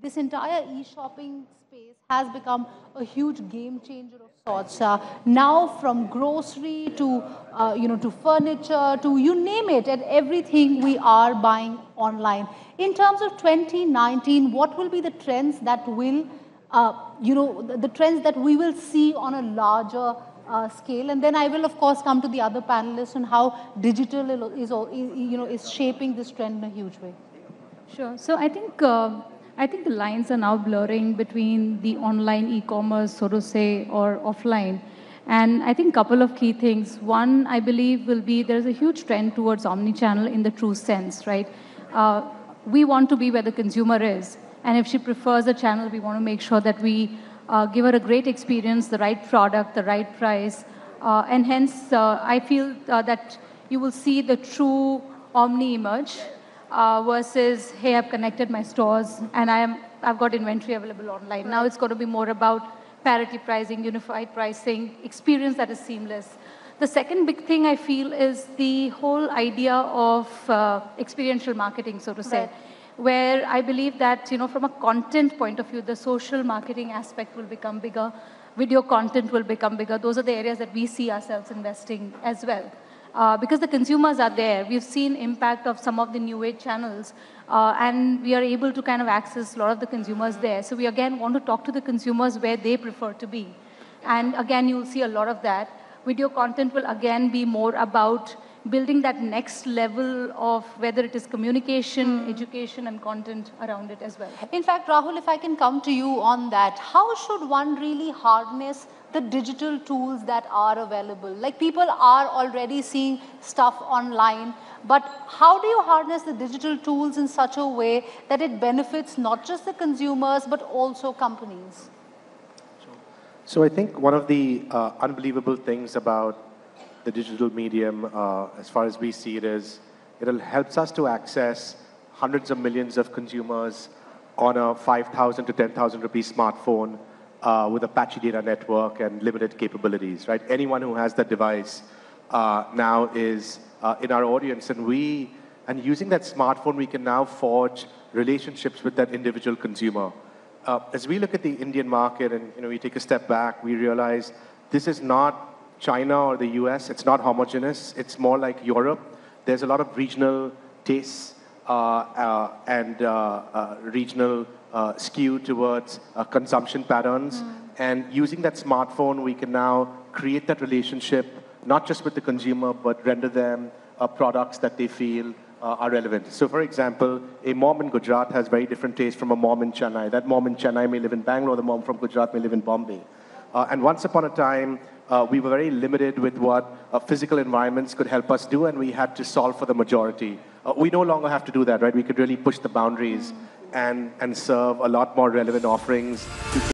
this entire e-shopping space has become a huge game changer of sorts. Now, from grocery to to furniture to you name it, and everything we are buying online. In terms of 2019, what will be the trends that will the trends that we will see on a larger scale, and then I will, of course, come to the other panelists on how digital is shaping this trend in a huge way. Sure. So I think the lines are now blurring between the online e-commerce, so to say, or offline. And I think a couple of key things. One, I believe, will be there's a huge trend towards omni-channel in the true sense, right? We want to be where the consumer is. And if she prefers a channel, we want to make sure that we give her a great experience, the right product, the right price. And hence, I feel that you will see the true omni emerge versus, hey, I've connected my stores and I've got inventory available online. Now it's going to be more about parity pricing, unified pricing, experience that is seamless. The second big thing I feel is the whole idea of experiential marketing, so to say, right, where I believe that, from a content point of view, the social marketing aspect will become bigger, video content will become bigger. Those are the areas that we see ourselves investing as well. Because the consumers are there. We've seen impact of some of the new age channels, and we are able to kind of access a lot of the consumers there. So we again want to talk to the consumers where they prefer to be. And again, you'll see a lot of that. Video content will again be more about building that next level of whether it is communication, education, and content around it as well. In fact, Rahul, if I can come to you on that, how should one really harness the digital tools that are available? Like, people are already seeing stuff online, but how do you harness the digital tools in such a way that it benefits not just the consumers, but also companies? So I think one of the unbelievable things about the digital medium, as far as we see it, is it helps us to access hundreds of millions of consumers on a 5,000 to 10,000 rupee smartphone with a patchy data network and limited capabilities, right? Anyone who has that device now is in our audience, and using that smartphone, we can now forge relationships with that individual consumer. As we look at the Indian market and we take a step back, we realize this is not China or the US. It's not homogeneous. It's more like Europe. There's a lot of regional tastes and regional skew towards consumption patterns. And using that smartphone, we can now create that relationship, not just with the consumer, but render them products that they feel are relevant. So for example, a mom in Gujarat has very different taste from a mom in Chennai. That mom in Chennai may live in Bangalore, the mom from Gujarat may live in Bombay. And once upon a time, we were very limited with what physical environments could help us do, and we had to solve for the majority. We no longer have to do that, right? We could really push the boundaries and serve a lot more relevant offerings to